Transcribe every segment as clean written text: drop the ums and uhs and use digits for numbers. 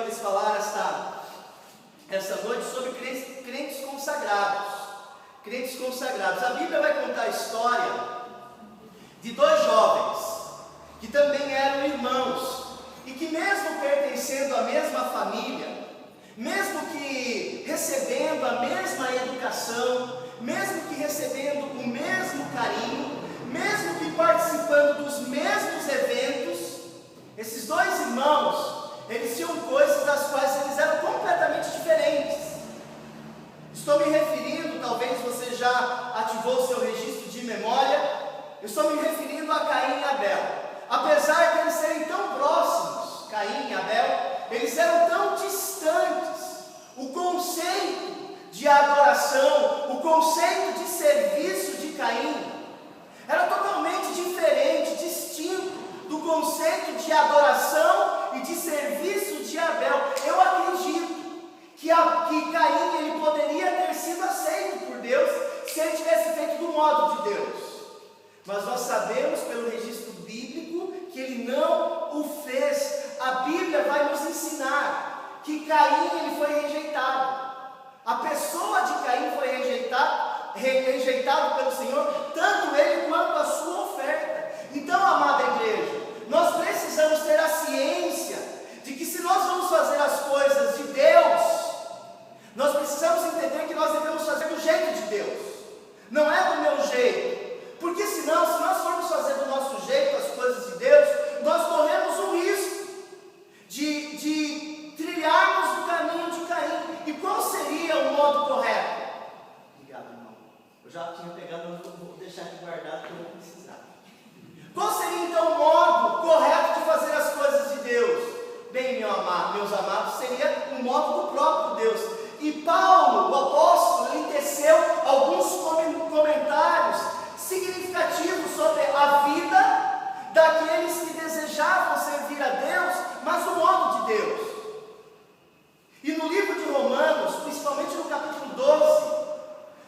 quero lhes falar esta noite sobre crentes consagrados. Crentes consagrados. A Bíblia vai contar a história de dois jovens que também eram irmãos e que, mesmo pertencendo à mesma família, mesmo que recebendo a mesma educação, mesmo que recebendo o mesmo carinho, mesmo que participando dos mesmos eventos, esses dois irmãos, eles tinham coisas das quais eles eram completamente diferentes. Estou me referindo, talvez você já ativou o seu registro de memória, eu estou me referindo a Caim e Abel. Apesar de eles serem tão próximos, Caim e Abel, eles eram tão distantes. O conceito de adoração, o conceito de serviço de Caim era totalmente diferente, distinto do conceito de adoração e de serviço de Abel. Eu acredito que Caim ele poderia ter sido aceito por Deus se ele tivesse feito do modo de Deus. Mas nós sabemos pelo registro bíblico que ele não o fez. A Bíblia vai nos ensinar que Caim ele foi rejeitado. A pessoa de Caim foi rejeitado pelo Senhor, tanto ele quanto a sua oferta. Então, amada igreja, nós precisamos ter a ciência de que se nós vamos fazer as coisas de Deus, nós precisamos entender que nós devemos fazer do jeito de Deus, não é do meu jeito, porque senão, se nós formos fazer do nosso jeito as coisas de Deus, nós corremos o risco de trilharmos o caminho de Caim. E qual seria o modo correto? Obrigado, irmão. Eu já tinha pegado, mas vou deixar aqui guardado que eu vou precisar. Qual seria então o modo correto de fazer as coisas de Deus? Bem, meus amados, seria o modo do próprio Deus. E Paulo, o apóstolo, ele teceu alguns comentários significativos sobre a vida daqueles que desejavam servir a Deus, mas do modo de Deus. E no livro de Romanos, principalmente no capítulo 12,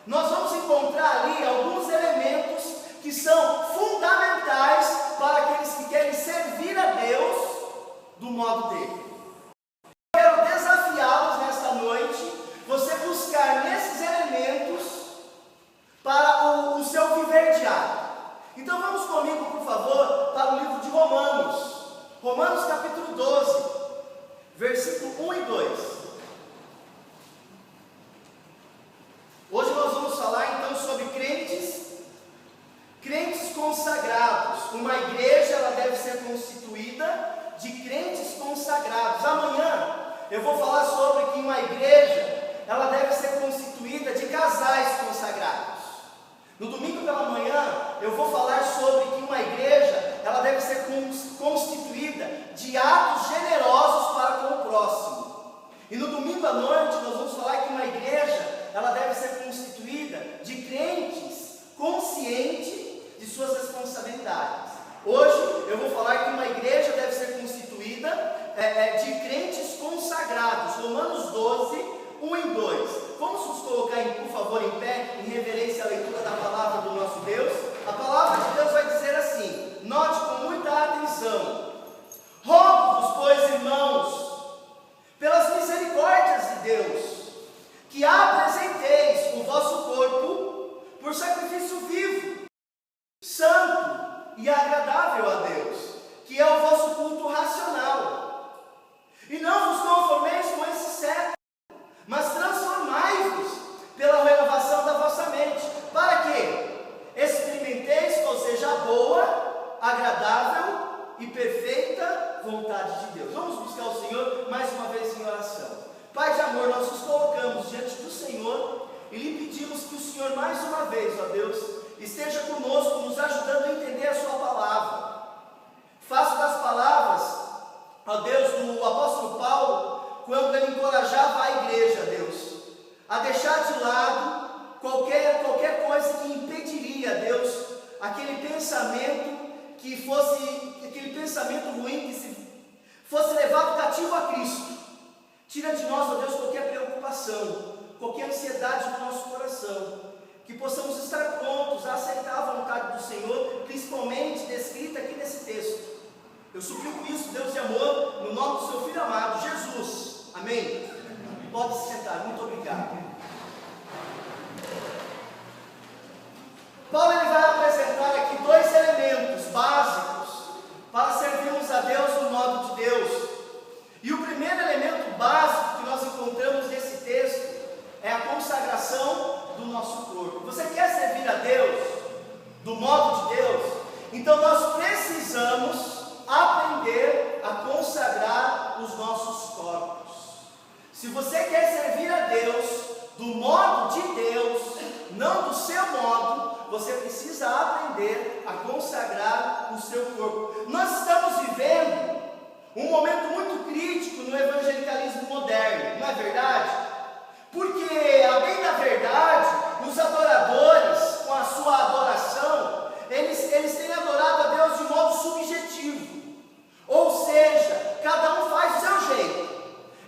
nós vamos encontrar ali alguns elementos que são fundamentais para aqueles que querem servir a Deus do modo dele. Eu quero desafiá-los nesta noite, você buscar nesses elementos para o seu viver diário. Então vamos comigo, por favor, para o livro de Romanos. Romanos capítulo 12, versículo 1 e 2. Hoje nós vamos falar então sobre crentes consagrados. Uma igreja ela deve ser constituída de crentes consagrados. Amanhã eu vou falar sobre que uma igreja ela deve ser constituída de casais consagrados. No domingo pela manhã eu vou falar sobre que uma igreja ela deve ser constituída de atos generosos para com o próximo. E no domingo à noite nós vamos falar que uma igreja ela deve ser constituída de crentes conscientes de suas responsabilidades. Hoje eu vou falar que uma igreja deve ser constituída de crentes consagrados. Romanos 12, 1 e 2. Vamos nos colocar, por favor, em pé, em reverência à leitura da palavra do nosso Deus. A palavra de Deus vai dizer assim, note com muita atenção: rogo-vos, pois, irmãos, pelas misericórdias de Deus, que apresenteis o vosso corpo por sacrifício vivo, santo e agradável a Deus, que é o vosso culto racional. E não vos conformeis com esse século, mas transformai-vos pela renovação da vossa mente, para que experimenteis qual seja a boa, agradável e perfeita vontade de Deus. Vamos buscar o Senhor mais uma vez em oração. Pai de amor, nós nos colocamos diante do Senhor e lhe pedimos que o Senhor mais uma vez, ó Deus, esteja conosco, nos ajudando a entender a sua palavra. Faço das palavras, ó Deus, do apóstolo Paulo, quando ele encorajava a igreja, Deus, a deixar de lado qualquer coisa que impediria, Deus, aquele pensamento aquele pensamento ruim que fosse levado cativo a Cristo. Tira de nós, ó Deus, qualquer preocupação, qualquer ansiedade do nosso coração, que possamos estar prontos a aceitar a vontade do Senhor, principalmente descrita aqui nesse texto. Eu suplico isso, Deus de amor, no nome do seu Filho amado, Jesus. Pode se sentar, muito obrigado. Paulo ele vai apresentar aqui dois elementos básicos para servirmos a Deus no modo de Deus. E o primeiro elemento básico que nós encontramos nesse texto é a consagração do nosso corpo. Você quer servir a Deus do modo de Deus? Então nós precisamos aprender a consagrar os nossos corpos. Se você quer servir a Deus do modo de Deus, não do seu modo, você precisa aprender a consagrar o seu corpo. Nós estamos vivendo um momento muito crítico no evangelicalismo moderno, não é verdade? Porque, a bem da verdade, os adoradores, com a sua adoração, eles têm adorado a Deus de modo subjetivo. Ou seja, cada um faz o seu jeito.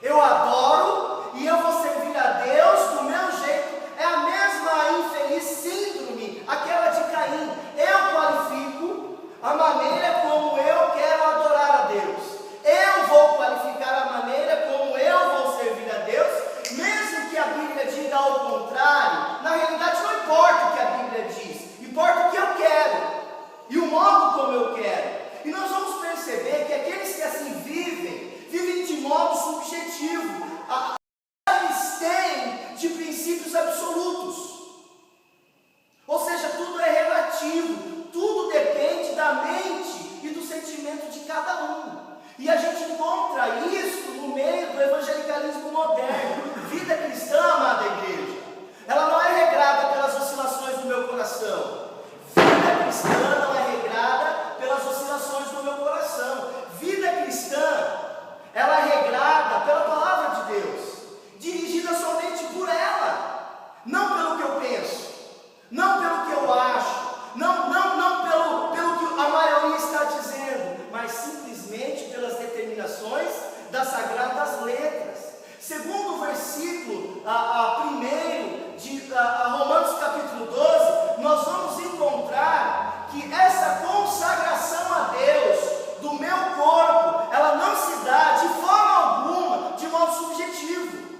Eu adoro e eu vou servir a Deus do meu jeito. É a mesma infeliz síndrome, aquela de Caim. Eu qualifico a maneira como eu quero adorar a Deus. Eu vou qualificar a maneira como eu vou servir a Deus, mesmo que a Bíblia diga ao contrário. Na realidade não importa o que a Bíblia diz, importa o que eu quero e o modo como eu quero. E nós vamos perceber que aqueles que assim vivem de modo subjetivo. Eles têm de princípios absolutos. Ou seja, tudo é relativo, tudo depende da mente e do sentimento de cada um. E a gente encontra isso no meio do evangelicalismo moderno. Vida cristã, amada igreja, ela não é regrada pelas oscilações do meu coração. Vida cristã não é regrada pelas oscilações do meu coração. Vida cristã, ela é regrada pela palavra de Deus, dirigida somente por ela, não pelo que eu penso, não pelo que eu acho, não pelo que a maioria está dizendo, mas simplesmente pelas determinações das sagradas letras. Segundo o versículo primeiro de Romanos capítulo 12, nós vamos encontrar que essa consagração a Deus do meu corpo, ela não se dá de forma alguma de modo subjetivo.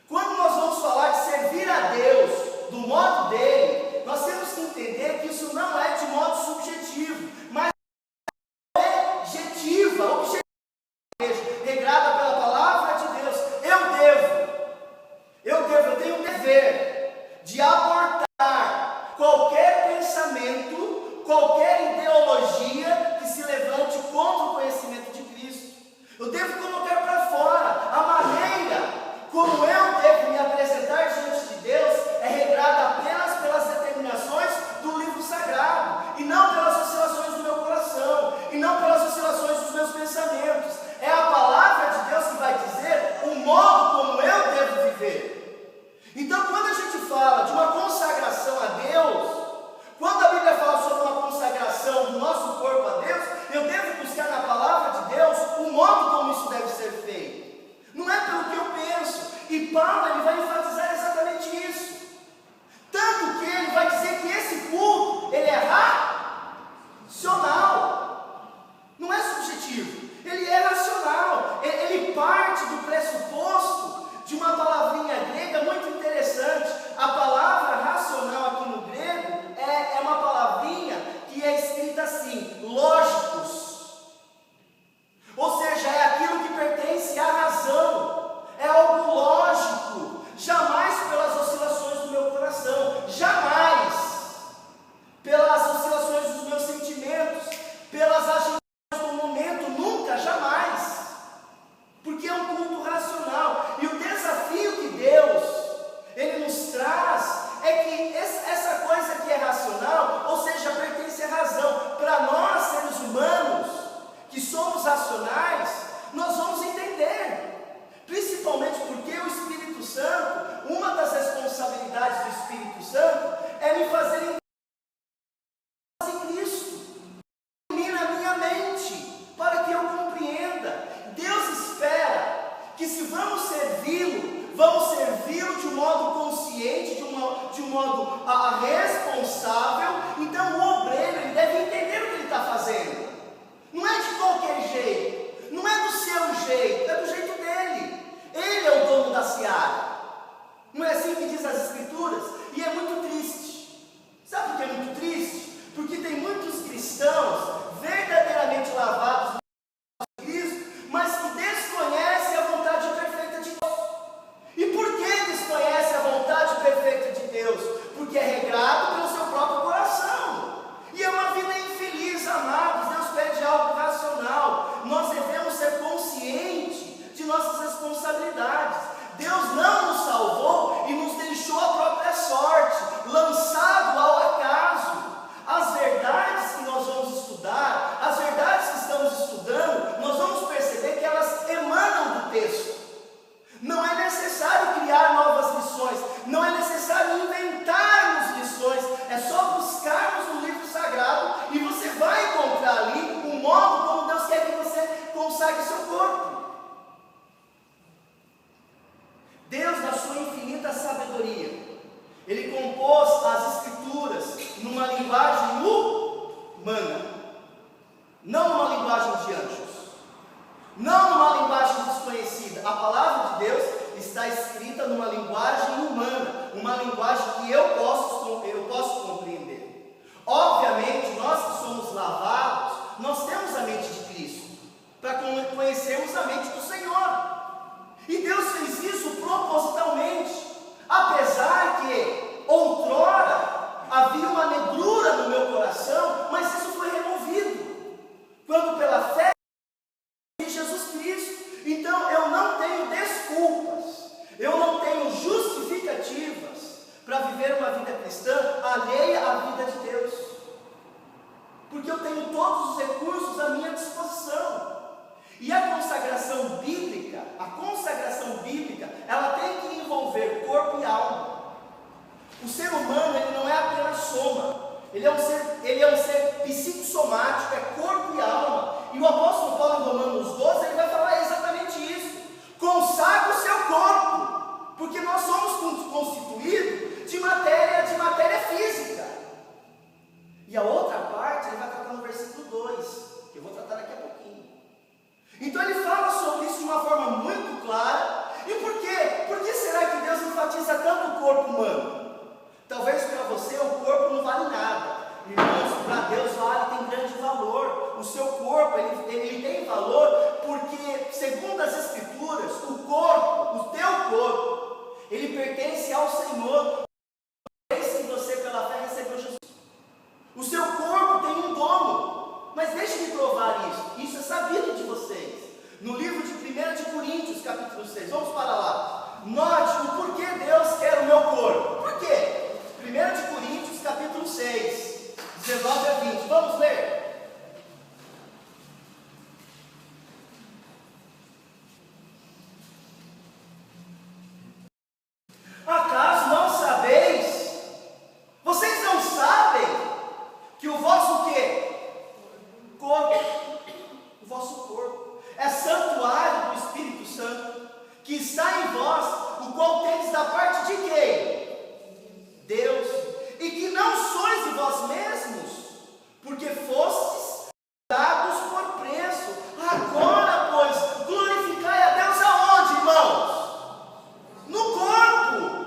Quando nós vamos falar de servir a Deus do modo dele, nós temos que entender que isso não é de modo subjetivo, mas objetiva, regrada pela palavra de Deus. Eu tenho o dever de abortar qualquer pensamento, qualquer ideologia que se levante contra o conhecimento de Cristo. Eu devo colocar para fora a maneira como eu devo me apresentar diante de Deus, é regrada apenas pelas determinações do livro sagrado, e não pelas oscilações do meu coração, e não pelas oscilações dos meus pensamentos. É a palavra de Deus que vai dizer o modo como eu devo viver. Então, quando a gente fala de uma consagração a Deus, quando a Bíblia fala sobre uma consagração do nosso corpo a Deus, eu devo buscar na palavra de Deus o modo como isso deve ser feito. Não é pelo que eu penso. E Paulo ele vai enfatizar exatamente isso. Tanto que ele vai dizer que esse culto, ele é racional. Não é subjetivo. Ele é racional. Ele parte do pressuposto de uma palavrinha grega muito interessante. A palavra racional aqui no grego é uma palavrinha que é escrita assim, lógicos. Ou seja, é aquilo que pertence à razão, é algo lógico, jamais pelas oscilações do meu coração, jamais pelas oscilações dos meus sentimentos, pelas agitações do momento, nunca, jamais, porque é um culto racional. E o desafio que Deus ele nos traz é que essa coisa que é racional, ou seja, pertence à razão. Para nós, seres humanos, que somos racionais, nós vamos entender, principalmente porque o Espírito Santo, uma das responsabilidades do Espírito Santo é me fazer entender em Cristo, ilumina a minha mente, para que eu compreenda. Deus espera que se vamos servi-lo de um modo consciente, de um modo responsável. Então o obreiro ele deve entender o que ele está fazendo. Não é de qualquer jeito, não é do seu jeito, é do jeito dele. Ele é o dono E é muito triste. Sabe por que é muito triste? Porque tem muitos cristãos verdadeiramente lavados no Cristo, mas que desconhecem a vontade perfeita de Deus. E por que desconhecem a vontade perfeita de Deus? Porque é regrado pelo seu próprio coração. E é uma vida infeliz, amados. Deus pede algo racional. Nós devemos ser conscientes de nossas responsabilidades. Deus não nos salvou e nos deixou à própria sorte, lançado ao acaso. As verdades que nós vamos estudar, as verdades que estamos estudando, nós vamos perceber que elas emanam do texto. Não é necessário criar novas lições, não é necessário inventarmos lições, é só buscarmos no livro sagrado e você vai encontrar ali o modo como Deus quer que você consagre seu corpo. Deus, na sua infinita sabedoria, Ele compôs as Escrituras numa linguagem humana, não numa linguagem de anjos, não numa linguagem desconhecida. A palavra de Deus está escrita numa linguagem humana, uma linguagem que eu posso compreender. Obviamente, nós que somos lavados, nós temos a mente de Cristo, para conhecermos a mente do Senhor. E Deus fez isso propositalmente, apesar que outrora havia uma negrura no meu coração, mas isso foi removido, quando pela fé em Jesus Cristo. Então eu não tenho desculpas, eu não tenho justificativas para viver uma vida cristã alheia à vida de Deus, porque eu tenho todos os recursos à minha disposição. E a consagração bíblica, ela tem que envolver corpo e alma. O ser humano, ele não é apenas soma, ele é um ser psicossomático, é corpo e alma. E o apóstolo Paulo em Romanos 12, ele vai falar exatamente isso. Consagra o seu corpo, porque nós somos constituídos de matéria física. E a outra parte, ele vai tratar no versículo 2, que eu vou tratar daqui a pouquinho. Então ele fala sobre isso de uma forma muito clara. E por quê? Por que será que Deus enfatiza tanto o corpo humano? Talvez para você o corpo não vale nada. Irmãos, para Deus tem grande valor. O seu corpo, ele tem valor porque, segundo as Escrituras, o teu corpo, ele pertence ao Senhor. Desde que você pela fé recebeu Jesus. O seu corpo tem um dono. Mas deixe-me provar isso. Isso é sabido de vocês. No livro de 1 de Coríntios, capítulo 6. Vamos para lá. Note o porquê Deus quer o meu corpo. Por quê? 1 de Coríntios, capítulo 6, 19 a 20. Vamos ler. Acaso não sabeis? Vocês não sabem que o vosso quê? Corpo, o vosso corpo é santuário do Espírito Santo, que está em vós, o qual tendes da parte de quem? Deus. E que não sois de vós mesmos, porque fostes dados por preço. Agora, pois, glorificai a Deus aonde, irmãos? No corpo.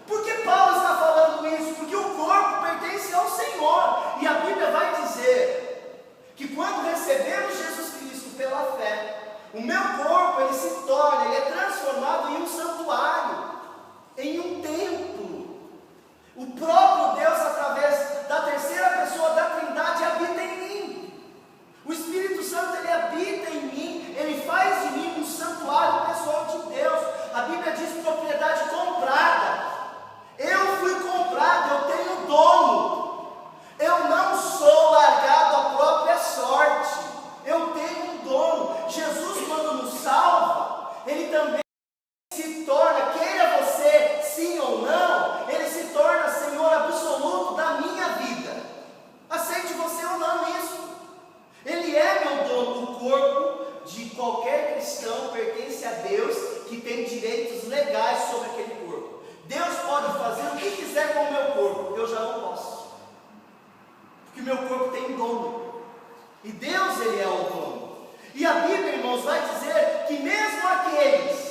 Por que Paulo está falando isso? Porque o corpo pertence ao Senhor. E a Bíblia vai dizer que quando recebemos Jesus Cristo pela fé, o meu corpo ele é transformado em um santuário, em um templo. O próprio Deus, através da terceira pessoa da Trindade, habita em mim. O Espírito Santo, ele habita em mim, ele faz de mim um santuário pessoal de Deus. A Bíblia diz propriedade comprada. Eu fui comprado, eu tenho dono. Eu não sou largado à própria sorte. Eu tenho um dono. Jesus, quando nos salva, Ele também se torna, queira você sim ou não, Ele se torna Senhor absoluto da minha vida. Aceite você ou não isso. Ele é meu dono. O corpo de qualquer cristão pertence a Deus, que tem direitos legais sobre aquele corpo. Deus pode fazer o que quiser com o meu corpo, eu já não posso. Porque o meu corpo tem um dono. E Deus, Ele é o dono. E a Bíblia, irmãos, vai dizer que mesmo aqueles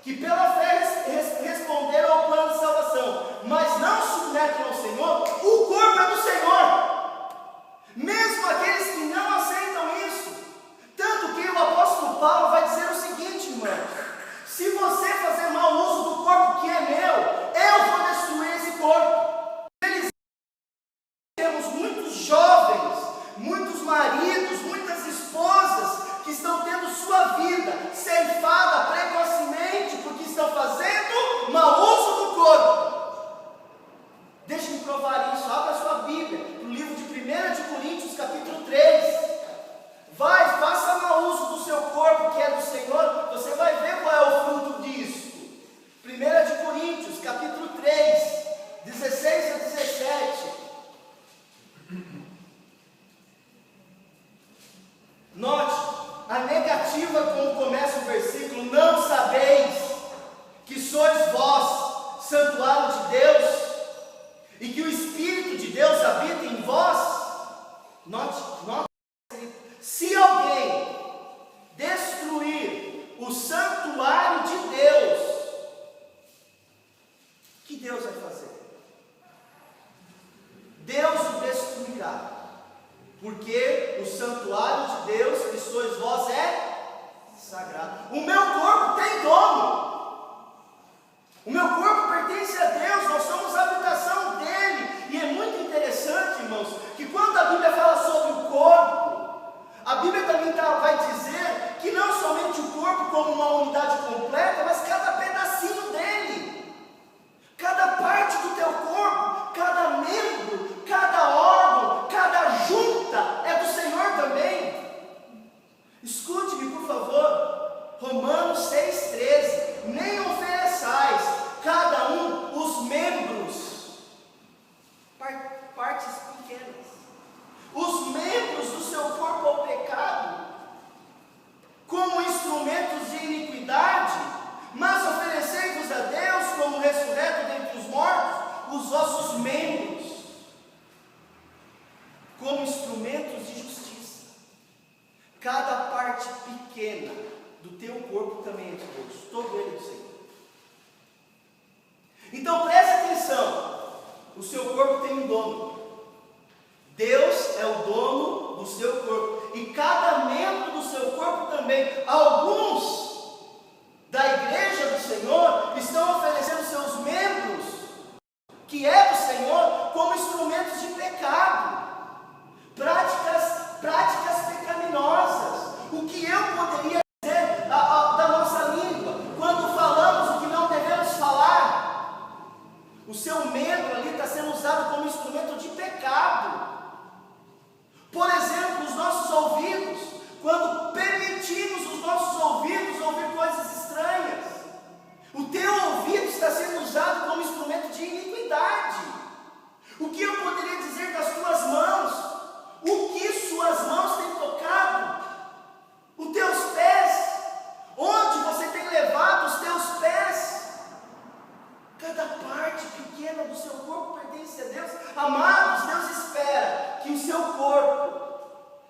que pela fé responderam ao plano de salvação, mas não o santuário de Deus, o que Deus vai fazer? Deus o destruirá, porque o santuário de Deus, que sois vós, é sagrado. O meu corpo tem dono. O meu corpo pertence a Deus, nós somos a habitação dele. E é muito interessante, irmãos, que quando a Bíblia fala sobre o corpo, a Bíblia também vai dizer que não somente o corpo como uma unidade completa, mas cada pedacinho dele, cada parte do teu corpo, cada membro, cada órgão, cada junta é do Senhor também. Escute-me, por favor, Romanos 6,13, nem ofereçais cada um os membros, partes pequenas, os membros do seu corpo ao pecado, como instrumentos de iniquidade, mas oferecei-vos a Deus como ressurreto dentre os mortos, os vossos membros, como instrumentos de justiça. Cada parte pequena do teu corpo também é de Deus, todo ele é do Senhor. Então preste atenção, o seu corpo tem um dono. Deus é o dono do seu corpo, e cada membro do seu corpo também. Alguns da igreja do Senhor estão oferecendo seus membros, que é do Senhor, como instrumentos de pecado, práticas pecaminosas. O que eu poderia dizer da nossa língua, quando falamos o que não devemos falar? O seu membro ali está sendo usado como instrumento de pecado. Por exemplo, os nossos ouvidos, quando permitimos os nossos ouvidos ouvir coisas estranhas, o teu ouvido está sendo usado como instrumento de iniquidade. O que eu poderia dizer das tuas mãos? O que suas mãos têm tocado? Os teus pés? Onde você tem levado os teus pés? Cada parte pequena do seu corpo pertence a Deus. Amados, Deus espera que o seu corpo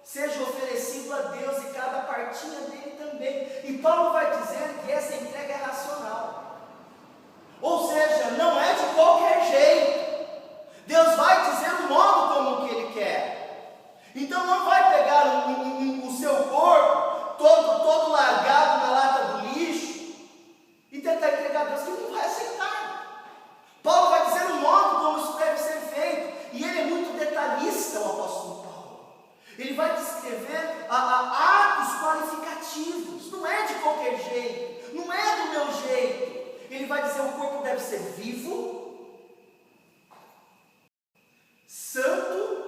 seja oferecido a Deus, e cada partinha dele também. E Paulo vai dizer que essa entrega é racional, ou seja, não é de qualquer jeito. Deus vai dizer o modo como que ele quer. Então não vai pegar o seu corpo todo largado na lata do lixo e tentar entregar a Deus, que ele não vai aceitar. Paulo vai dizer o modo como isso deve ser feito, e ele é muito detalhista, o apóstolo Paulo. Ele vai descrever atos qualificativos. Não é de qualquer jeito, não é do meu jeito. Ele vai dizer: o corpo deve ser vivo, santo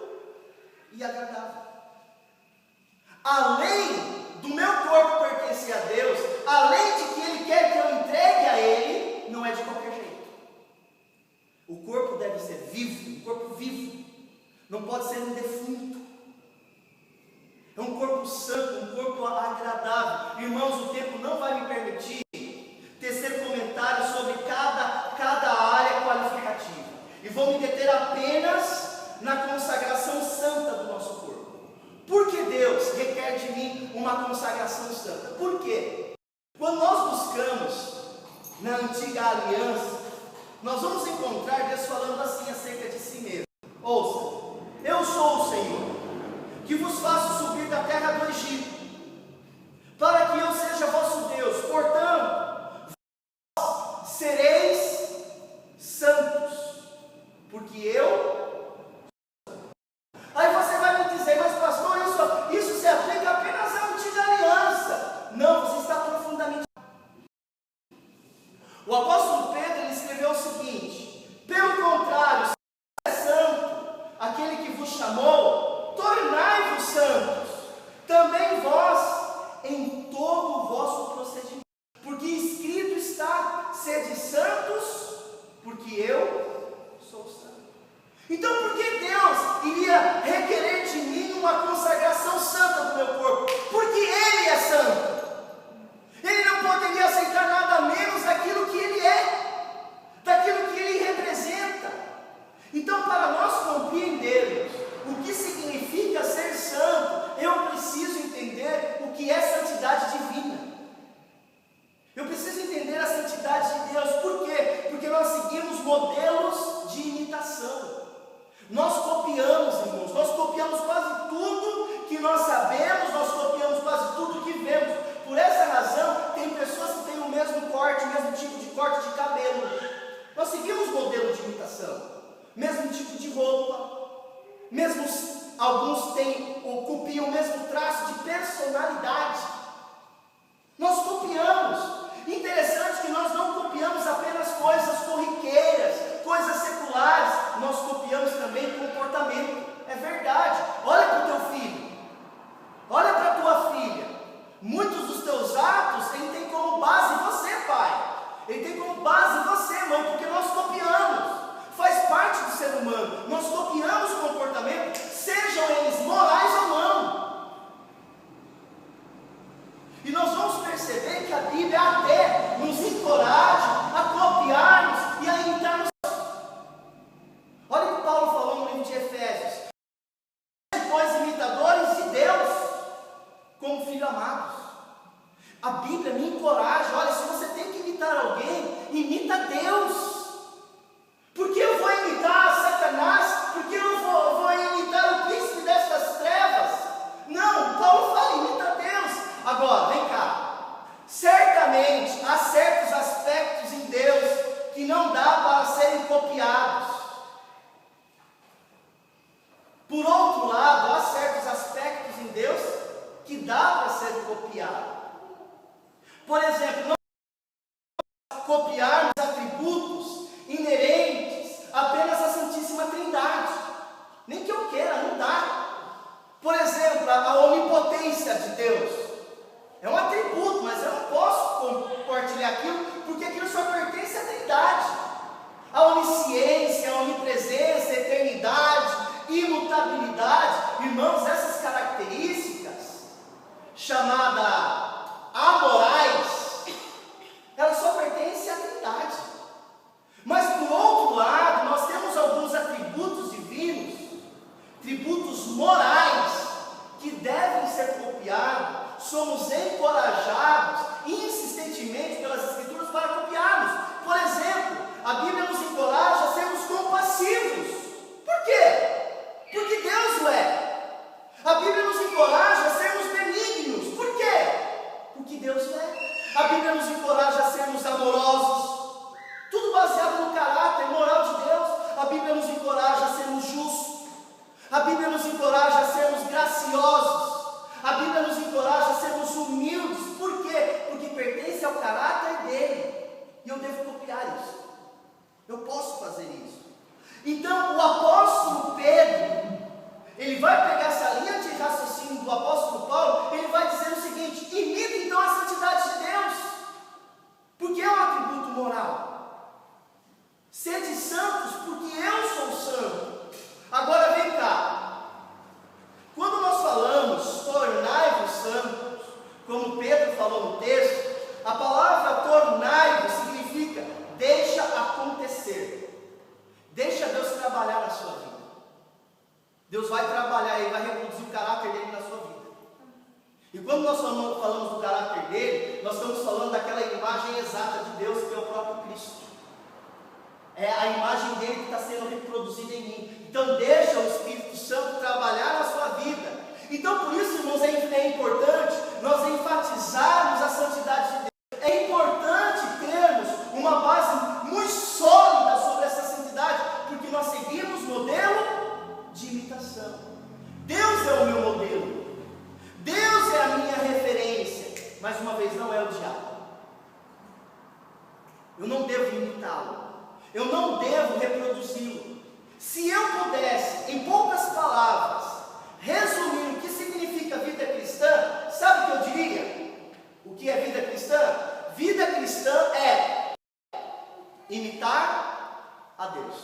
e agradável. Além do meu corpo pertencer a Deus, além de que Ele quer que eu entregue a Ele, não é de qualquer jeito. O corpo deve ser vivo, um corpo vivo, não pode ser um defunto. É um corpo santo, um corpo agradável. Irmãos, o tempo não vai me permitir tecer comentários sobre cada área qualificativa, e vou me deter apenas na consagração santa do nosso corpo. Por que Deus requer de mim uma consagração santa? Por quê? Quando nós buscamos na antiga aliança, nós vamos encontrar Deus falando assim acerca de si mesmo. Ouça: eu sou o Senhor, que vos faço subir da terra do Egito, para que eu seja vosso Deus. Portanto, vós sereis santos, porque eu... Aí você vai me dizer: mas pastor, isso se aplica apenas à antiga aliança. Não, você está profundamente... O apóstolo Pedro, ele escreveu o seguinte: pelo contrário, se é santo aquele que vos chamou, tornai-vos santos também vós em todo o vosso procedimento, porque escrito está: sede santos, porque eu sou santo. Então, por que Deus iria requerer de mim uma consagração santa do meu corpo? Porque Ele é santo. Ele não poderia aceitar nada menos daquilo que Ele é. personalidade. Nós copiamos. Interessante que nós não copiamos apenas coisas corriqueiras, coisas seculares, nós copiamos também comportamento. É verdade. Olha para o teu filho, olha para a tua filha. Muitos dos teus atos, ele tem como base você, pai. Ele tem como base você, mãe, porque nós copiamos. Faz parte do ser humano. Nós copiamos o comportamento, sejam eles morais ou não. E nós vamos perceber que a Bíblia até nos encoraja a copiarmos e a imitarmos. Olha o que Paulo falou no livro de Efésios. Depois imitadores de Deus, como filhos amados. A Bíblia me encoraja. Olha, se você tem que imitar alguém, imita Deus. Por que eu vou imitar Satanás? Por que eu vou imitar o príncipe destas trevas? Não, Paulo fala, imita Deus. Agora, vem cá. Certamente há certos aspectos em Deus que não dá para serem copiados. Por outro lado, há certos aspectos em Deus que dá para ser copiado. Por exemplo, nós copiarmos atributos inerentes apenas à Santíssima Trindade. Nem que eu queira, não dá. Por exemplo, a onipotência de Deus. É um atributo, mas eu não posso compartilhar aquilo, porque aquilo só pertence à Trindade. A onisciência, a onipresença, a eternidade, imutabilidade, irmãos, essas características, chamadas amorais, elas só pertencem à Trindade. Mas por outro lado, nós temos alguns atributos divinos, atributos morais, que devem ser copiados. Somos encorajados insistentemente pelas Escrituras para copiarmos. Por exemplo, a Bíblia nos encoraja a sermos compassivos. Por quê? Porque Deus o é. A Bíblia nos encoraja a sermos benignos. Por quê? Porque Deus o é. A Bíblia nos encoraja a sermos amorosos. Tudo baseado no caráter moral de Deus. A Bíblia nos encoraja a sermos justos. A Bíblia nos encoraja a sermos graciosos. A Bíblia nos encoraja a sermos humildes. Por quê? Porque pertence ao caráter dele. E eu devo copiar isso. Eu posso fazer isso. Então, o apóstolo Pedro, ele vai pegar essa linha de raciocínio do apóstolo Paulo, ele vai dizer o seguinte: imita então a santidade de Deus. Porque é um atributo moral. Sede santos, porque eu sou santo. Agora vem cá. Quando nós falamos tornai-vos santos, como Pedro falou no texto, a palavra tornai-vos significa deixa acontecer. Deixa Deus trabalhar na sua vida. Deus vai trabalhar, Ele vai reproduzir o caráter dele na sua vida. E quando nós falamos do caráter dele, nós estamos falando daquela imagem exata de Deus, que é o próprio Cristo. É a imagem dele que está sendo reproduzida em mim. Então deixa o Espírito Santo trabalhar na sua vida. Então por isso, irmãos, é importante nós enfatizarmos a santidade de Deus. É importante termos uma base muito sólida sobre essa santidade, porque nós seguimos modelo de imitação. Deus é o meu modelo. Deus é a minha referência. Mais uma vez, não é o diabo. Eu não devo imitá-lo. Eu não devo reproduzi-lo. Se eu pudesse, em poucas palavras, resumir o que significa vida cristã, sabe o que eu diria? O que é vida cristã? Vida cristã é imitar a Deus.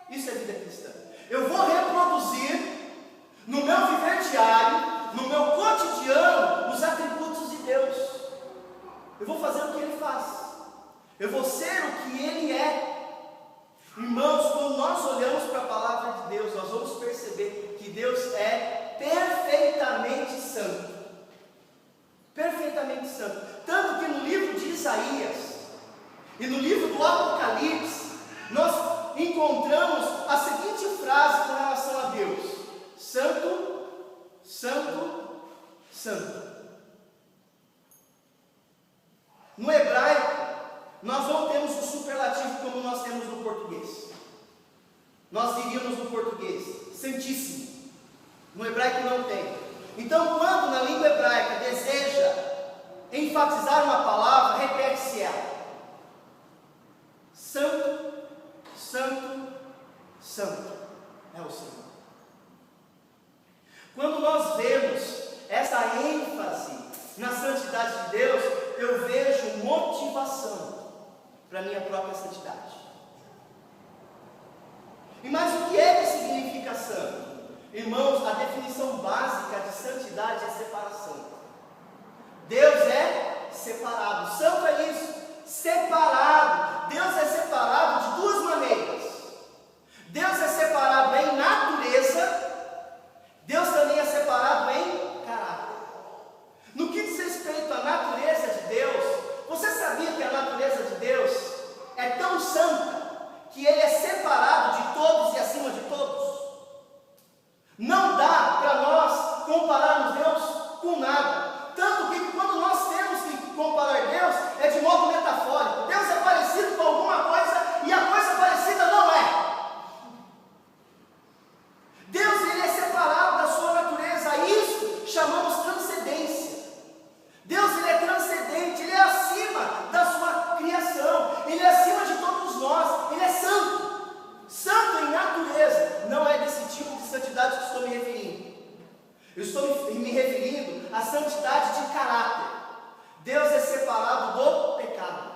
Isso é vida cristã. Eu vou reproduzir no meu viver diário, no meu cotidiano, os atributos de Deus. Eu vou fazer o que Ele faz. Eu vou ser o que Ele é. Irmãos, quando nós olhamos para a palavra de Deus, nós vamos perceber que Deus é perfeitamente santo. Perfeitamente santo. Tanto que no livro de Isaías e no livro do Apocalipse, nós encontramos a seguinte frase com relação a Deus: Santo, Santo, Santo. No hebraico, nós não temos o superlativo como nós temos no português. Nós diríamos no português, santíssimo. No hebraico não tem. Então, quando na língua hebraica deseja enfatizar uma palavra, repete-se ela: Santo, Santo, Santo é o Senhor. Quando nós vemos essa ênfase na santidade de Deus, eu vejo motivação para a minha própria santidade. E mais o que é que significa santo? Irmãos, a definição básica de santidade é separação. Deus é separado. Santo é isso, separado. Deus é separado de duas maneiras. Deus é separado em natureza, Deus também é separado em caráter. No que diz respeito à natureza de Deus, você sabia que a natureza de Deus é tão santa que Ele é separado de todos e acima de todos? Não dá para nós compararmos Deus com nada. Tanto que quando nós temos que comparar Deus, é de modo metafórico. Deus é parecido com alguma coisa e a coisa parecida não é. Deus, Ele é separado da sua natureza. A isso chamamos transcendência. Deus, Ele é transcendente, Ele é acima da sua criação, Ele é acima de todos nós, Ele é santo. Santo em natureza. Não é desse tipo de santidade que estou me referindo. Eu estou me referindo à santidade de caráter. Deus é separado do pecado.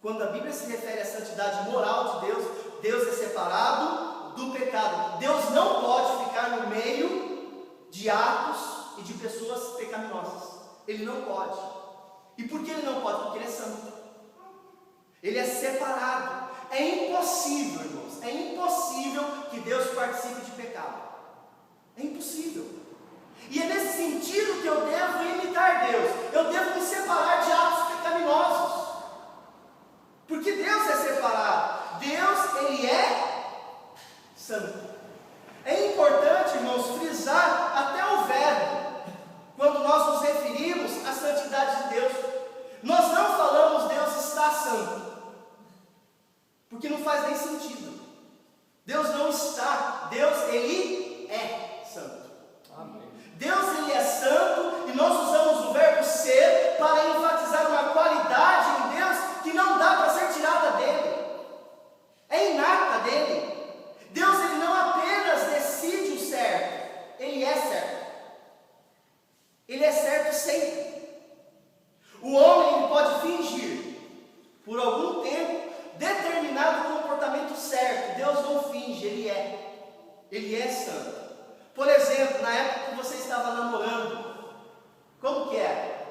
Quando a Bíblia se refere à santidade moral de Deus, Deus é separado do pecado. Deus não pode ficar no meio de atos e de pessoas pecaminosas. Ele não pode. E por que Ele não pode? Porque Ele é santo. Ele é separado. É impossível, irmãos, é impossível que Deus participe de pecado. É impossível. E é nesse sentido que eu devo imitar Deus. Eu devo me separar de atos pecaminosos. Porque Deus é separado. Deus, Ele é santo. É importante, irmãos, frisar até o verbo quando nós nos referimos à santidade de Deus. Nós não falamos Deus está santo, porque não faz nem sentido. Deus não está, Deus, Ele é santo. Amém. Deus, Ele é santo, e nós usamos o verbo ser para enfatizar uma qualidade em Deus que não dá para ser tirada dele. É inata dele. Deus, Ele não apenas decide o certo, Ele é certo. Ele é certo sempre. O homem, ele pode fingir por algum tempo determinado comportamento certo. Deus não finge, Ele é. Ele é santo. Por exemplo, na época que você estava namorando, como que era?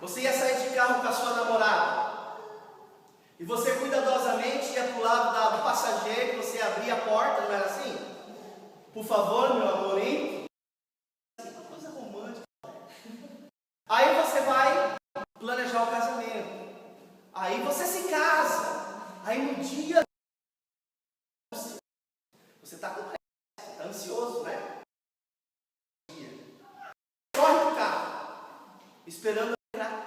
Você ia sair de carro com a sua namorada, e você cuidadosamente ia para o lado do passageiro, você abria a porta, não era assim? Por favor, meu amor, entre. Coisa romântica. Aí você vai planejar o casamento. Aí você se casa. Aí no dia você está com pressa, está ansioso, né? Corre pro carro, esperando entrar.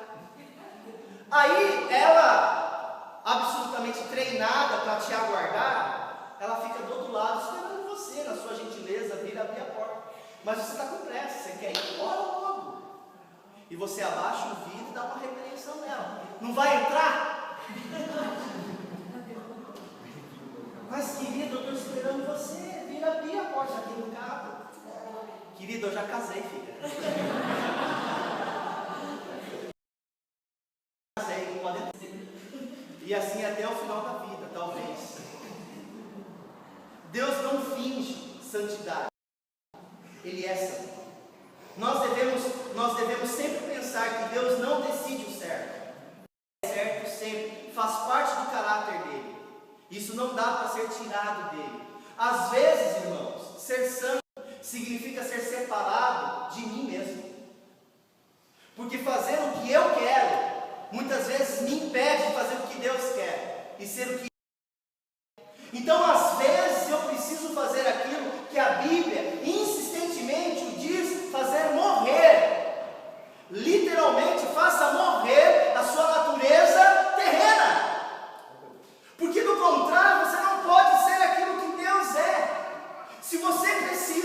Aí ela, absolutamente treinada para te aguardar, ela fica do outro lado esperando você, na sua gentileza, vir abrir a porta. Mas você está com pressa, você quer ir embora logo. E você abaixa o vidro e dá uma repreensão nela. Não vai entrar? Mas querido, eu estou esperando você vir abrir a porta aqui no carro. Querido, eu já casei, filha. Casei, não pode ter. E assim até o final da vida, talvez. Deus não finge santidade. Ele é santo. Nós devemos sempre pensar que Deus não decide o certo. É certo sempre, faz parte do caráter dele. Isso não dá para ser tirado dele. Às vezes, irmãos, ser santo significa ser separado de mim mesmo. Porque fazer o que eu quero, muitas vezes me impede de fazer o que Deus quer e ser o que. Então, às vezes, eu preciso fazer aquilo que a Bíblia insistentemente o diz, fazer morrer. Literalmente, faça morrer a sua natureza terrena. Porque do contrário, você não pode ser aquilo que Deus é. Se você crescer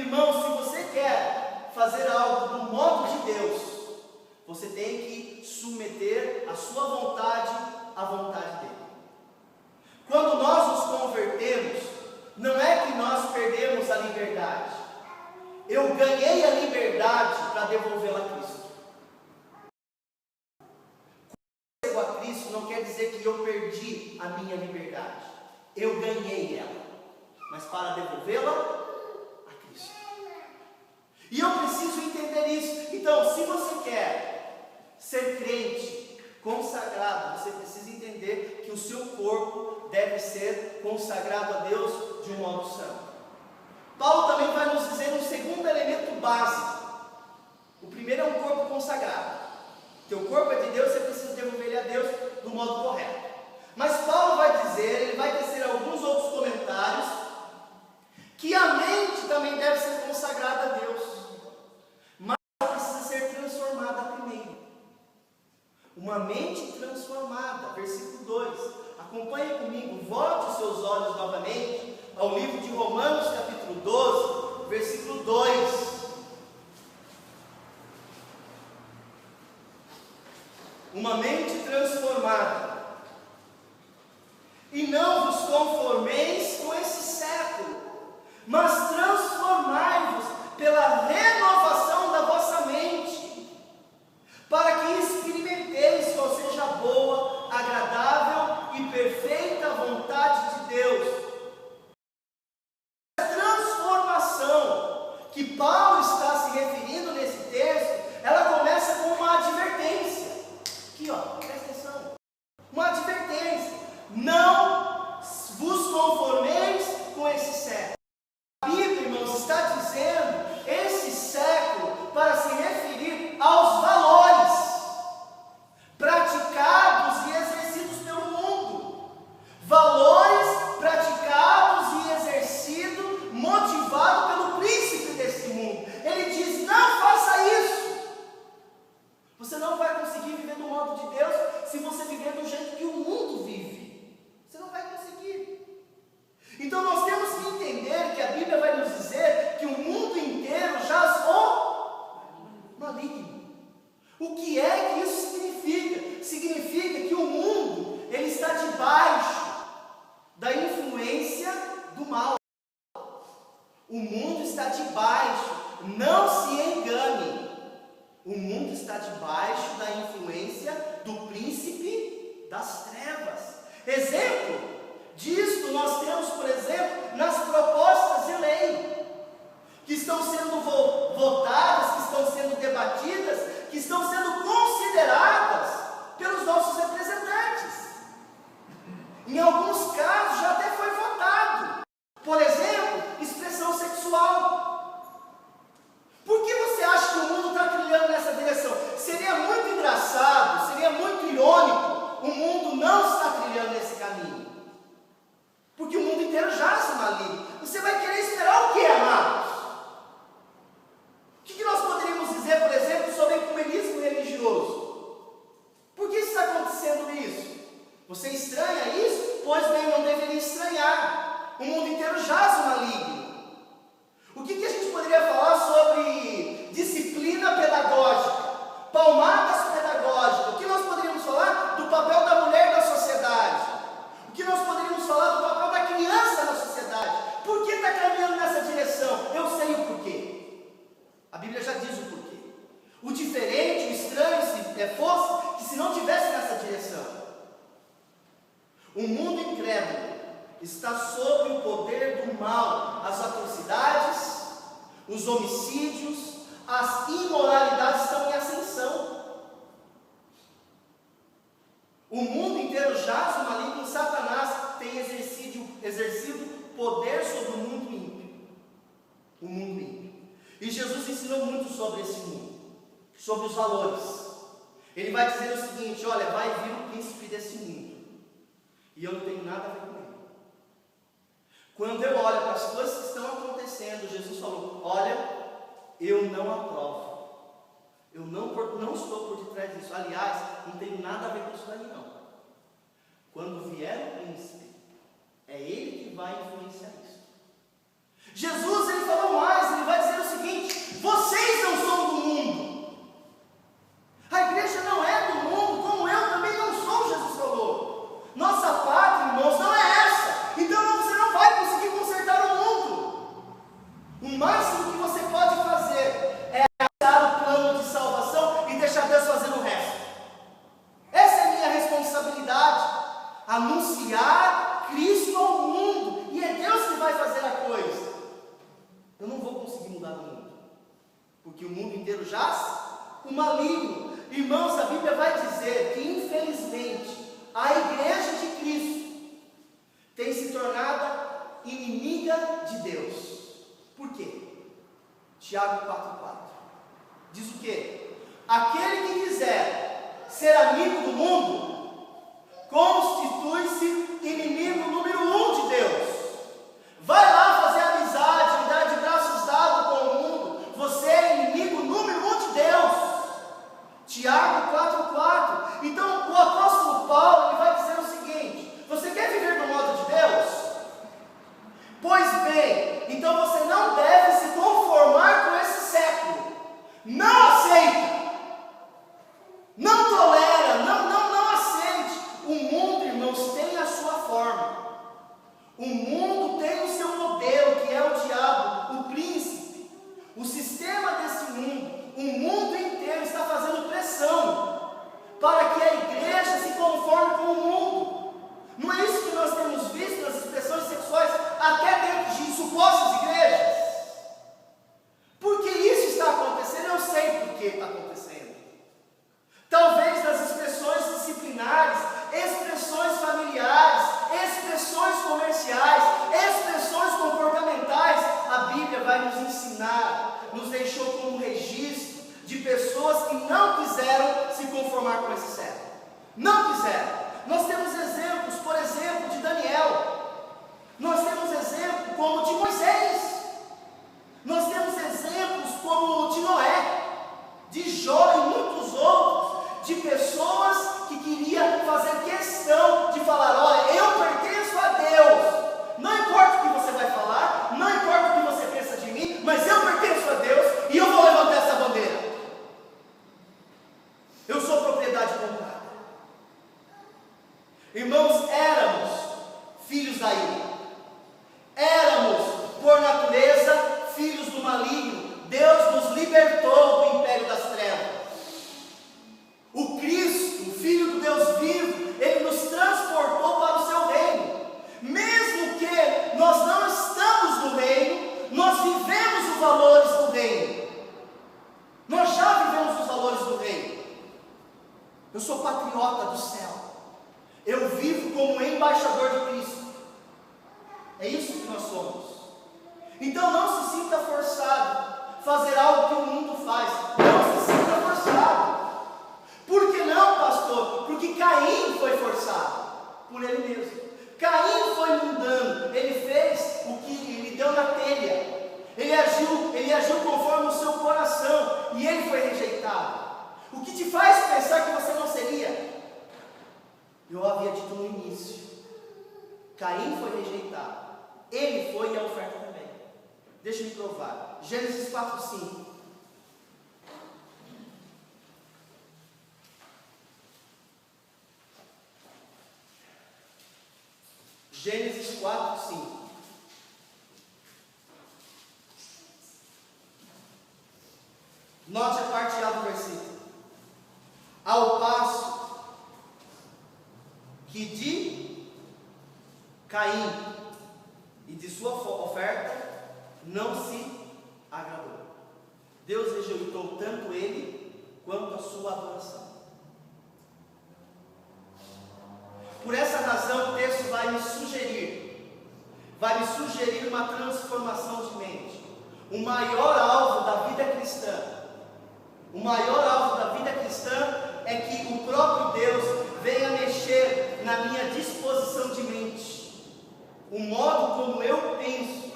Irmão, se você quer fazer algo do modo de Deus, você tem que submeter a sua vontade à vontade dele. Quando nós nos convertemos, não é que nós perdemos a liberdade. Eu ganhei a liberdade para devolvê-la a Cristo. Quando eu chego a Cristo, não quer dizer que eu perdi a minha liberdade. Eu ganhei ela, mas para devolvê-la a Cristo. E eu preciso entender isso. Então, se você quer ser crente, consagrado, você precisa entender que o seu corpo deve ser consagrado a Deus de um modo santo. Paulo também vai nos dizer um segundo elemento básico. O primeiro é um corpo consagrado. Teu corpo é de Deus, você precisa devolver ele a Deus do modo correto. Mas Paulo vai dizer, ele vai tecer alguns outros comentários, que a mente também deve ser consagrada a Deus. Mas ela precisa ser transformada primeiro. Uma mente transformada. Versículo 2. Acompanhe comigo, volte os seus olhos novamente ao livro de Romanos, capítulo 12, versículo 2. Uma mente transformada. E não vos conformeis com esse século, mas transformai-vos pela renovação da vossa mente, para que experimenteis qual seja a boa, agradável e perfeita vontade de Deus. A transformação que Paulo está se referindo nesse texto, ela começa com uma advertência. Aqui, ó, presta atenção. Uma advertência. Não vos conformeis com esse século. A Bíblia, irmãos, está dizendo esse século para se referir aos valores praticados e exercidos pelo mundo. Valores praticados e exercidos, motivados pelo príncipe desse mundo. Ele diz: não faça isso. Você não vai conseguir viver do modo de Deus se você viver do jeito que o mundo vive. Você não vai conseguir. Então nós temos que entender que a Bíblia vai nos dizer que o mundo inteiro jaz o maligno. O que é que isso significa? Significa que o mundo, ele está debaixo da influência do mal. O mundo está debaixo, não se engane. O mundo está debaixo da influência do príncipe das trevas. Exemplo disto nós temos, por exemplo, nas propostas de lei que estão sendo votadas, que estão sendo debatidas, que estão sendo consideradas pelos nossos representantes. Em alguns casos já até foi votado. Por exemplo, expressão sexual. Por que você acha que o mundo está trilhando nessa direção? Seria muito engraçado, seria muito irônico o mundo não está trilhando nesse caminho. Porque o mundo inteiro já se maligno. Você vai querer esperar o que, amados? O que nós poderíamos dizer, por exemplo, sobre ecumenismo religioso? Por que está acontecendo isso? Você estranha isso? Pois bem, não deveria estranhar. O mundo inteiro jaz o maligno. O que a gente poderia falar sobre disciplina pedagógica, palmadas pedagógicas? O que nós poderíamos falar do papel da mulher na sociedade? O que nós poderíamos falar do papel da criança na sociedade? Por que está caminhando nessa direção? Eu sei o porquê. A Bíblia já diz o porquê. O diferente, o estranho, se fosse, que se não tivesse nessa direção. O mundo incrédulo está sob o poder do mal. As atrocidades, os homicídios, as imoralidades estão em ascensão. O mundo inteiro jaz o maligno. Satanás tem exercido poder sobre o mundo ímpio. O mundo ímpio. E Jesus ensinou muito sobre esse mundo, sobre os valores. Ele vai dizer o seguinte: olha, vai vir o príncipe desse mundo, e eu não tenho nada a ver com ele. Quando eu olho para as coisas que estão acontecendo, Jesus falou: olha, eu não aprovo. Eu não estou por detrás disso. Aliás, não tenho nada a ver com isso daí não. Quando vier o príncipe, é ele que vai influenciar isso. Jesus, ele falou mais, ele vai do mundo, porque o mundo inteiro jaz o maligno. Irmãos, a Bíblia vai dizer que, infelizmente, a igreja de Cristo tem se tornado inimiga de Deus. Por quê? Tiago 4,4 diz o quê? Aquele que quiser ser amigo do mundo, constitui-se inimigo número 1 de Deus. Vai lá fazer amizade, andar de braços dados com o mundo, você é inimigo número 1 de Deus. Tiago 4,4. Então o apóstolo Paulo ele vai dizer o seguinte: você quer viver no modo de Deus? Pois bem, então você não deve se conformar com esse século. Não aceita, não tolera, não aceite. O mundo, irmãos, tem a sua forma. O mundo tem o seu modelo, que é o diabo, o príncipe. O sistema desse mundo, o mundo inteiro está fazendo pressão para que a igreja se conforme com o mundo. Não é isso que nós temos visto nas expressões sexuais, até dentro de supostas igrejas? Por que isso está acontecendo? Eu sei por que está acontecendo. Talvez nas expressões disciplinares, expressões familiares, expressões comerciais, expressões comportamentais, a Bíblia vai nos ensinar, nos deixou como registro de pessoas que não quiseram se conformar com esse século. Não quiseram. Nós temos exemplos, por exemplo, de Daniel. Nós temos exemplos como de Moisés. Nós temos exemplos como de Noé, de Jó e muitos outros, de pessoas que queriam fazer questão de falar: olha, eu pertenço a Deus. Não importa o que você vai falar, não importa o que você pensa de mim, mas eu pertenço a Deus e eu vou levantar essa bandeira. Eu sou propriedade comprada. Irmãos, éramos filhos da ira. Éramos, por natureza, filhos do maligno. Deus nos libertou do império das trevas. O Cristo, o Filho do Deus vivo, Ele nos transportou para o seu reino. Mesmo que nós não estamos no reino, nós vivemos os valores do reino. Nós já vivemos os valores do reino. Eu sou patriota do céu. Eu vivo como embaixador de Cristo. É isso que nós somos. Então não se sinta forçado a fazer algo que o mundo faz. Não se sinta forçado. Por que não, pastor? Porque Caim foi forçado por ele mesmo. Caim foi mundano. Ele fez o que lhe deu na telha. Ele agiu conforme o seu coração. E ele foi rejeitado. O que te faz pensar que você não seria? Eu havia dito no início. Caim foi rejeitado. Ele foi e a oferta também. Deixa eu me provar. Gênesis 4:5. Gênesis 4:5. Note a parte A do versículo. Ao passo que de Caim e de sua oferta não se agradou. Deus rejeitou tanto ele quanto a sua adoração. Por essa razão o texto vai me sugerir uma transformação de mente. O maior alvo da vida cristã, é que o próprio Deus venha mexer na minha disposição de mente, o modo como eu penso.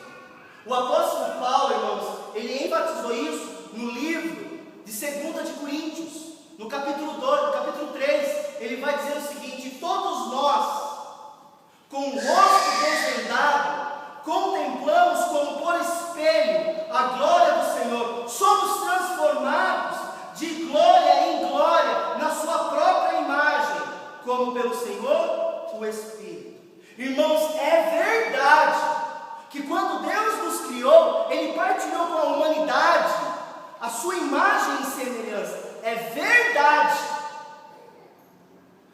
O apóstolo Paulo, irmãos, ele enfatizou isso no livro de 2 de Coríntios, no capítulo 2, no capítulo 3, ele vai dizer o seguinte: todos nós, com o rosto desvendado, contemplamos como por espelho a glória do Senhor, somos transformados de glória em glória na sua própria imagem, como pelo Senhor o Espírito. Irmãos, é verdade que quando Deus nos criou, Ele partilhou com a humanidade a sua imagem e semelhança. É verdade.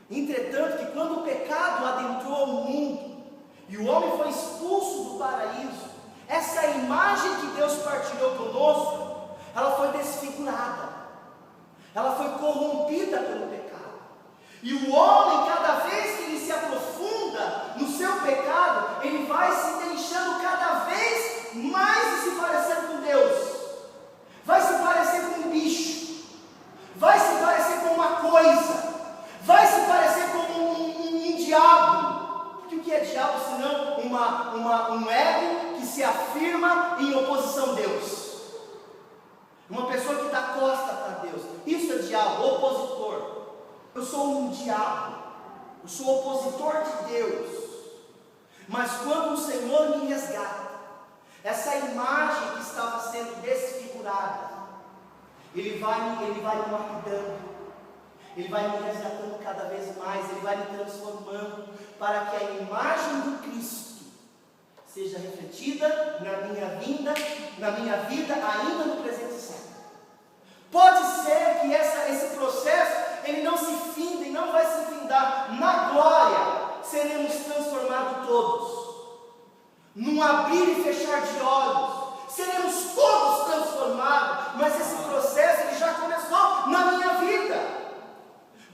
Entretanto, que quando o pecado adentrou o mundo e o homem foi expulso do paraíso, essa imagem que Deus partilhou conosco, ela foi desfigurada, ela foi corrompida pelo pecado. E o homem, cada vez que ele se aprofunda no seu pecado, ele vai se deixando cada vez mais se parecer com Deus, vai se parecer com um bicho, vai se parecer com uma coisa, vai se parecer com um diabo. Porque o que é diabo senão um ego que se afirma em oposição a Deus? Uma pessoa que dá costa para Deus. Isso é diabo, opositor. Eu sou um diabo, eu sou opositor de Deus. Mas quando o Senhor me resgata, essa imagem que estava sendo desfigurada, Ele vai me lapidando, Ele vai me resgatando cada vez mais, Ele vai me transformando, para que a imagem do Cristo seja refletida na minha vida, ainda no presente século. Pode ser que esse processo, ele não se finda e não vai se findar. Na glória, seremos transformados todos, num abrir e fechar de olhos, seremos todos transformados. Mas esse processo, ele já começou na minha vida.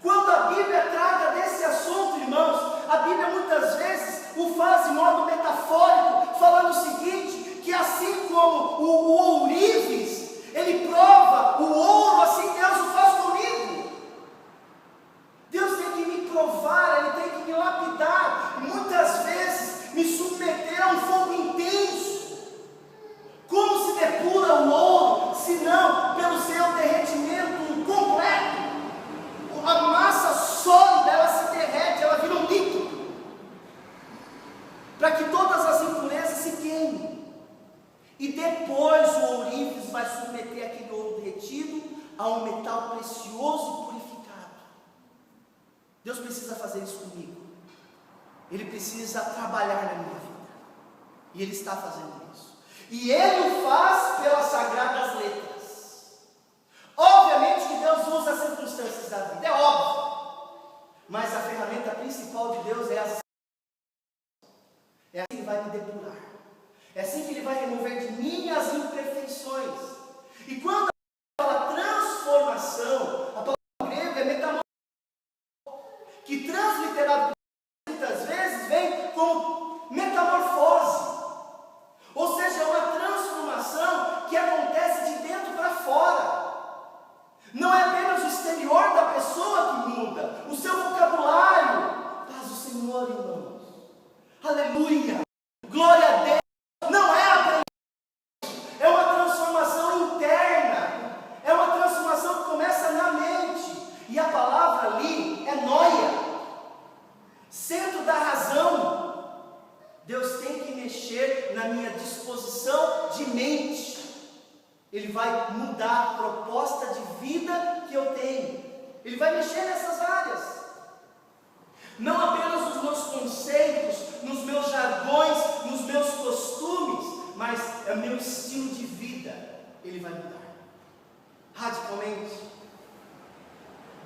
Quando a Bíblia trata desse assunto, irmãos, a Bíblia muitas vezes o faz de modo metafórico, falando o seguinte, que assim como o ourives, ele prova o ouro, assim Deus o faz comigo. Deus tem que me provar, Ele tem que me lapidar, e muitas vezes me submeter a um fogo intenso. Como se depura o ouro, se não pelo seu derretimento completo? A massa sólida, ela se derrete, ela vira um líquido, para que todas as impurezas se queimem. E depois o ourives vai submeter aquele ouro derretido a um metal precioso e purificado. Deus precisa fazer isso comigo. Ele precisa trabalhar na minha vida. E Ele está fazendo isso. E Ele o faz pelas sagradas letras. Obviamente que Deus usa as circunstâncias da vida, é óbvio. Mas a ferramenta principal de Deus é assim que Ele vai me depurar. É assim que Ele vai remover de mim as imperfeições. E quando a palavra transformação, a palavra grega é metamorfose, que transliterado muitas vezes vem como metamorfose. Ou seja, é uma transformação que acontece de dentro para fora. Não é apenas o exterior da pessoa que muda, o seu vocabulário. Paz do Senhor, irmãos. Aleluia. Glória a Deus. Não é aparência, é uma transformação interna, é uma transformação que começa na mente, e a palavra ali é noia, centro da razão. Deus tem que mexer na minha disposição de mente, Ele vai mudar a proposta de vida que eu tenho, Ele vai mexer nessas áreas. Não apenas nos meus conceitos, nos meus jargões, nos meus costumes, mas é o meu estilo de vida. Ele vai mudar radicalmente.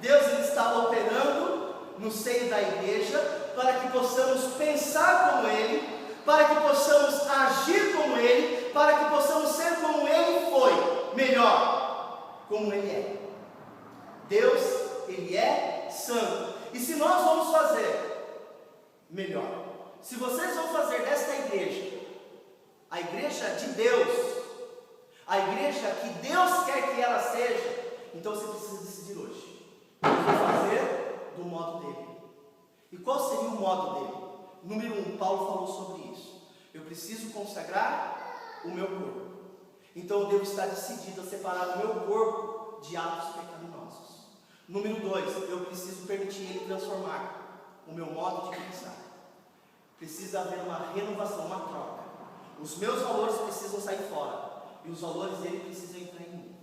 Deus, Ele está operando no seio da igreja para que possamos pensar como Ele, para que possamos agir como Ele, para que possamos ser como Ele foi, melhor, como Ele é. Deus, Ele é santo. E se nós vamos fazer melhor, se vocês vão fazer desta igreja a igreja de Deus, a igreja que Deus quer que ela seja, então você precisa decidir hoje. Eu vou fazer do modo dele. E qual seria o modo dele? Número 1, Paulo falou sobre isso. Eu preciso consagrar o meu corpo. Então eu devo estar decidido a separar o meu corpo de atos pecaminosos. Número 2, eu preciso permitir Ele transformar o meu modo de pensar. Precisa haver uma renovação, uma troca. Os meus valores precisam sair fora, e os valores dele precisam entrar em mim.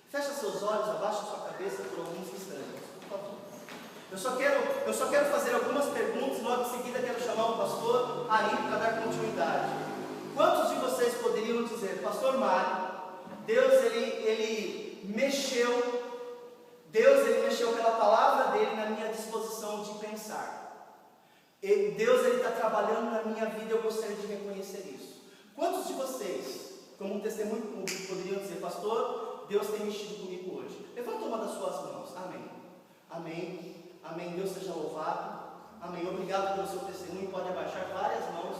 Fecha seus olhos, abaixa sua cabeça por alguns instantes, por favor. Eu só quero fazer algumas perguntas, logo em seguida quero chamar o pastor Ari para dar continuidade. Quantos de vocês poderiam dizer, pastor Mário, Deus ele mexeu pela palavra dele na minha disposição de pensar. Deus está trabalhando na minha vida, eu gostaria de reconhecer isso. Quantos de vocês, como um testemunho público, poderiam dizer: pastor, Deus tem mexido comigo hoje? Levanta uma das suas mãos. Amém. Amém. Amém. Deus seja louvado. Amém. Obrigado pelo seu testemunho. Pode abaixar várias mãos.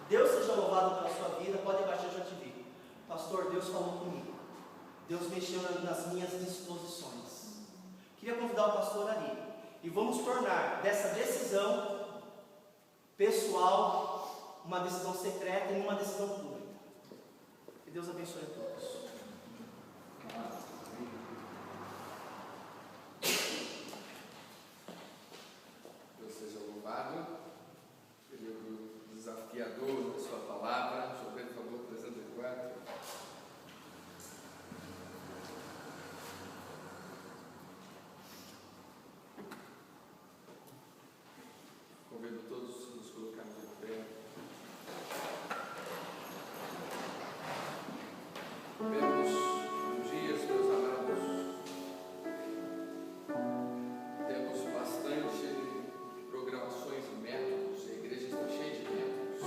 Deus seja louvado pela sua vida. Pode abaixar, eu já te vi. Pastor, Deus falou comigo. Deus mexeu nas minhas disposições. Queria convidar o pastor ali. E vamos tornar dessa decisão pessoal uma decisão secreta e uma decisão pública. Que Deus abençoe a todos. Deus seja louvado. Período desafiador da sua palavra. João, por favor, 304. Convido todos a nos colocarmos em pé. Vemos dias, meus amados, temos bastante programações e métodos, a igreja está cheia de métodos.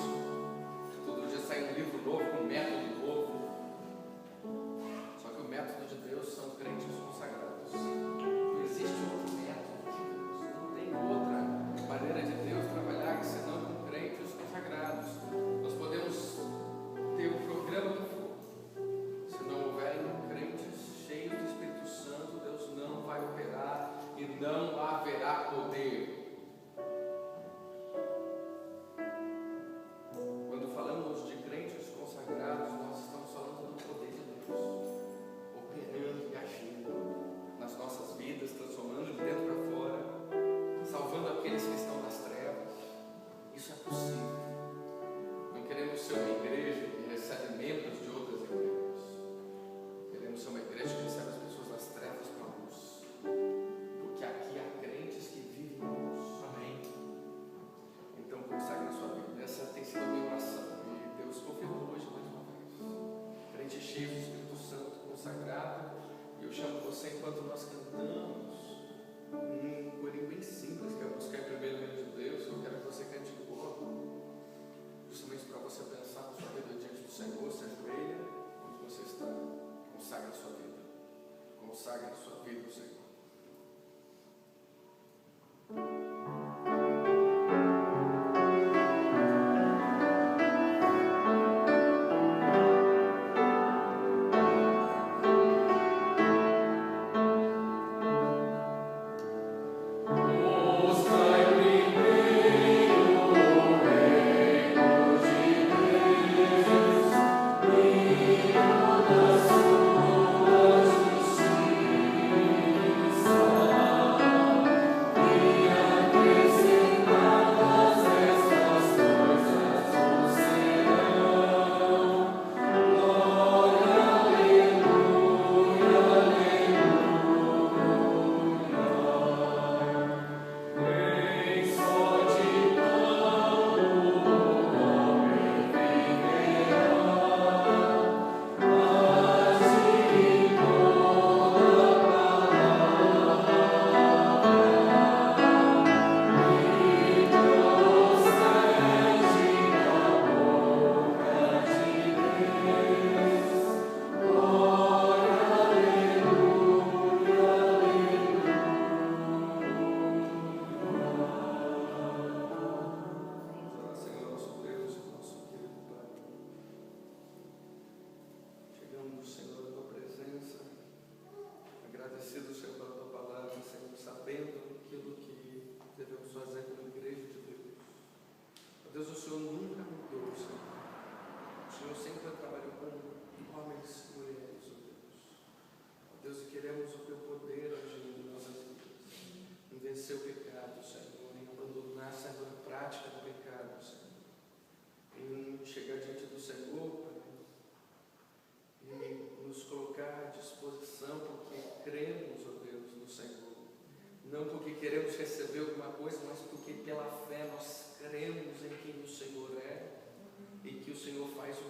Todo dia sai um livro novo com um método novo. Só que o método de Deus são crentes consagrados. Não existe outro método, não tem outra maneira de Deus trabalhar que senão com crentes consagrados. Nós podemos ter o programa que for. Se não houverem crentes cheios do Espírito Santo, Deus não vai operar e não haverá poder. Quando falamos de crentes consagrados, nós estamos falando do poder de Deus operando e agindo nas nossas vidas, transformando de dentro para fora, salvando aqueles que estão nas trevas. Isso é possível. Não queremos ser uma igreja que recebe membros de outras igrejas. Queremos ser uma igreja que recebe as pessoas das trevas para a luz. Porque aqui há crentes que vivem em luz. Amém. Então consagre a sua vida. Essa tem sido a minha oração. E Deus confirmou hoje mais uma vez. Crente cheio do Espírito Santo, consagrado. E eu chamo você, enquanto nós cantamos, um corinho bem simples, que é buscar primeiro o reino de Deus. Eu quero que você cante um pouco, justamente para você pensar na sua vida diante do Senhor. Se ajoelha onde você está, consagre a sua vida, consagre a sua vida ao Senhor. Deus, o Senhor nunca mudou, Senhor. O Senhor sempre trabalhou com homens e mulheres, ó Deus. Ó Deus, e queremos o Teu poder agindo em nossas vidas, em vencer o pecado, Senhor, em abandonar, Senhor, a prática do pecado, Senhor, em chegar diante do Senhor, Pai, e nos colocar à disposição, porque cremos, ó Deus, no Senhor. Não porque queremos receber alguma coisa, mas porque pela fé nós cremos em quem o Senhor é e que o Senhor faz o